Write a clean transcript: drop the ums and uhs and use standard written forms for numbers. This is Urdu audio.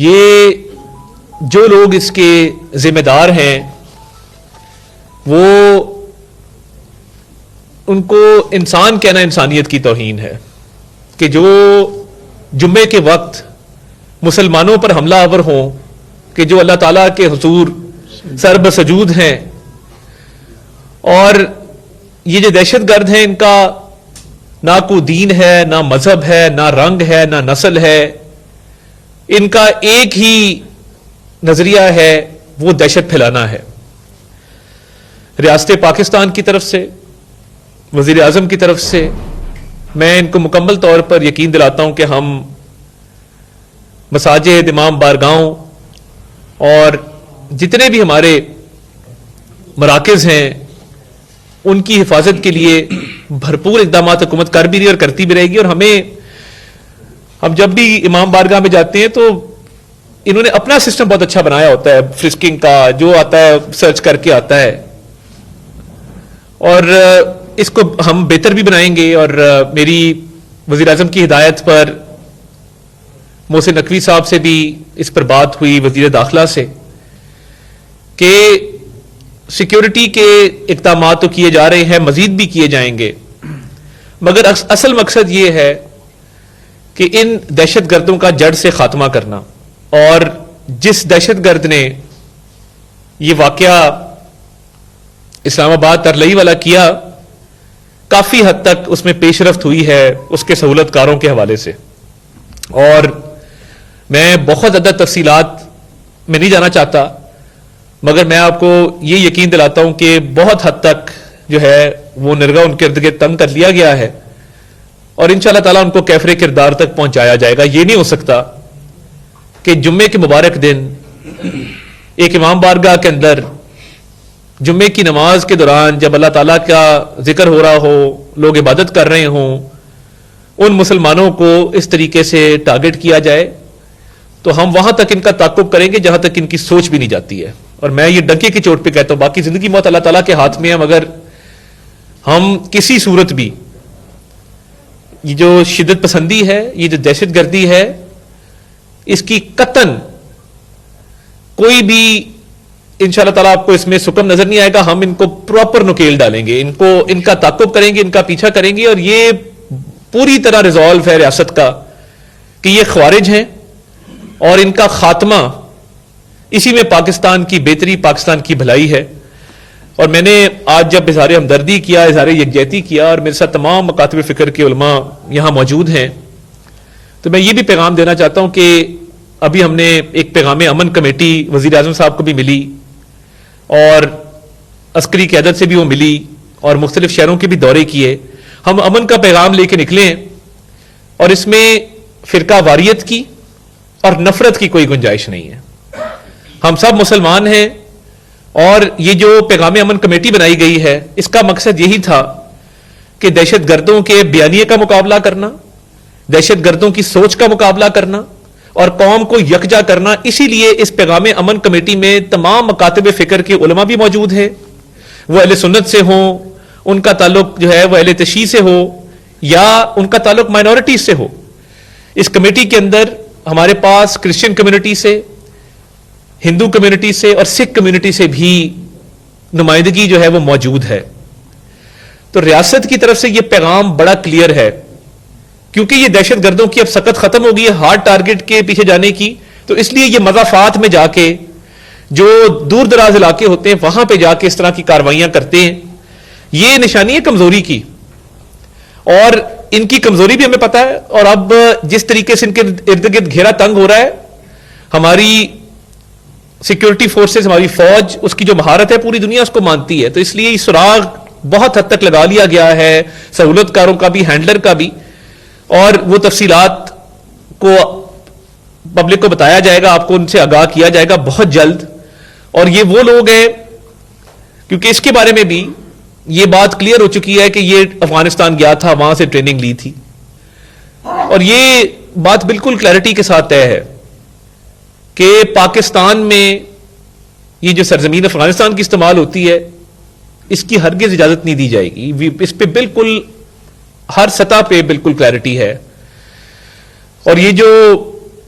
یہ جو لوگ اس کے ذمہ دار ہیں وہ ان کو انسان کہنا انسانیت کی توہین ہے کہ جو جمعے کے وقت مسلمانوں پر حملہ آور ہوں کہ جو اللہ تعالیٰ کے حضور سر بسجود ہیں، اور یہ جو دہشت گرد ہیں ان کا نہ کوئی دین ہے، نہ مذہب ہے، نہ رنگ ہے، نہ نسل ہے، ان کا ایک ہی نظریہ ہے، وہ دہشت پھیلانا ہے۔ ریاست پاکستان کی طرف سے، وزیر اعظم کی طرف سے میں ان کو مکمل طور پر یقین دلاتا ہوں کہ ہم مساجد، امام بارگاہوں اور جتنے بھی ہمارے مراکز ہیں ان کی حفاظت کے لیے بھرپور اقدامات حکومت کر بھی رہی اور کرتی بھی رہے گی۔ اور ہم جب بھی امام بارگاہ میں جاتے ہیں تو انہوں نے اپنا سسٹم بہت اچھا بنایا ہوتا ہے، فرسکنگ کا جو آتا ہے سرچ کر کے آتا ہے، اور اس کو ہم بہتر بھی بنائیں گے۔ اور میری وزیر اعظم کی ہدایت پر محسن نقوی صاحب سے بھی اس پر بات ہوئی، وزیر داخلہ سے، کہ سیکیورٹی کے اقدامات تو کیے جا رہے ہیں، مزید بھی کیے جائیں گے، مگر اصل مقصد یہ ہے کہ ان دہشت گردوں کا جڑ سے خاتمہ کرنا۔ اور جس دہشت گرد نے یہ واقعہ اسلام آباد ترلئی والا کیا، کافی حد تک اس میں پیش رفت ہوئی ہے اس کے سہولت کاروں کے حوالے سے، اور میں بہت زیادہ تفصیلات میں نہیں جانا چاہتا، مگر میں آپ کو یہ یقین دلاتا ہوں کہ بہت حد تک جو ہے وہ نرغہ ان کے ارد گرد تنگ کر لیا گیا ہے، اور انشاءاللہ تعالیٰ ان کو کیفر کردار تک پہنچایا جائے گا۔ یہ نہیں ہو سکتا کہ جمعے کے مبارک دن ایک امام بارگاہ کے اندر جمعے کی نماز کے دوران جب اللہ تعالیٰ کا ذکر ہو رہا ہو، لوگ عبادت کر رہے ہوں، ان مسلمانوں کو اس طریقے سے ٹارگٹ کیا جائے، تو ہم وہاں تک ان کا تعاقب کریں گے جہاں تک ان کی سوچ بھی نہیں جاتی ہے۔ اور میں یہ ڈنکے کی چوٹ پہ کہتا ہوں، باقی زندگی موت اللہ تعالیٰ کے ہاتھ میں ہے، مگر ہم کسی صورت بھی یہ جو شدت پسندی ہے، یہ جو دہشت گردی ہے، اس کی قطعاً کوئی بھی انشاءاللہ تعالیٰ آپ کو اس میں سکم نظر نہیں آئے گا۔ ہم ان کو پراپر نکیل ڈالیں گے، ان کا تعاقب کریں گے، ان کا پیچھا کریں گے، اور یہ پوری طرح ریزالو ہے ریاست کا کہ یہ خوارج ہیں، اور ان کا خاتمہ اسی میں پاکستان کی بہتری، پاکستان کی بھلائی ہے۔ اور میں نے آج جب اظہار ہمدردی کیا، اظہار یکجہتی کیا، اور میرے ساتھ تمام مکاتب فکر کے علماء یہاں موجود ہیں، تو میں یہ بھی پیغام دینا چاہتا ہوں کہ ابھی ہم نے ایک پیغام امن کمیٹی وزیر اعظم صاحب کو بھی ملی، اور عسکری قیادت سے بھی وہ ملی، اور مختلف شہروں کے بھی دورے کیے۔ ہم امن کا پیغام لے کے نکلے ہیں، اور اس میں فرقہ واریت کی اور نفرت کی کوئی گنجائش نہیں ہے۔ ہم سب مسلمان ہیں، اور یہ جو پیغام امن کمیٹی بنائی گئی ہے، اس کا مقصد یہی تھا کہ دہشت گردوں کے بیانیے کا مقابلہ کرنا، دہشت گردوں کی سوچ کا مقابلہ کرنا، اور قوم کو یکجا کرنا۔ اسی لیے اس پیغام امن کمیٹی میں تمام مکاتب فکر کے علماء بھی موجود ہیں، وہ اہل سنت سے ہوں، ان کا تعلق جو ہے وہ اہل تشیع سے ہو، یا ان کا تعلق مائنورٹیز سے ہو۔ اس کمیٹی کے اندر ہمارے پاس کرسچن کمیونٹی سے، ہندو کمیونٹی سے اور سکھ کمیونٹی سے بھی نمائندگی جو ہے وہ موجود ہے۔ تو ریاست کی طرف سے یہ پیغام بڑا کلیئر ہے، کیونکہ یہ دہشت گردوں کی اب سکت ختم ہوگی ہے ہارڈ ٹارگٹ کے پیچھے جانے کی، تو اس لیے یہ مضافات میں جا کے جو دور دراز علاقے ہوتے ہیں وہاں پہ جا کے اس طرح کی کاروائیاں کرتے ہیں، یہ نشانی ہے کمزوری کی، اور ان کی کمزوری بھی ہمیں پتہ ہے۔ اور اب جس طریقے سے ان کے ارد گرد گھیرا تنگ ہو رہا ہے، ہماری سیکیورٹی فورسز، ہماری فوج، اس کی جو مہارت ہے پوری دنیا اس کو مانتی ہے، تو اس لیے یہ سراغ بہت حد تک لگا لیا گیا ہے، سہولت کاروں کا بھی، ہینڈلر کا بھی، اور وہ تفصیلات کو پبلک کو بتایا جائے گا، آپ کو ان سے آگاہ کیا جائے گا بہت جلد۔ اور یہ وہ لوگ ہیں، کیونکہ اس کے بارے میں بھی یہ بات کلیئر ہو چکی ہے کہ یہ افغانستان گیا تھا، وہاں سے ٹریننگ لی تھی، اور یہ بات بالکل کلیئرٹی کے ساتھ طے ہے کہ پاکستان میں یہ جو سرزمین افغانستان کی استعمال ہوتی ہے، اس کی ہرگز اجازت نہیں دی جائے گی۔ اس پہ بالکل ہر سطح پہ بالکل کلیئرٹی ہے۔ اور یہ جو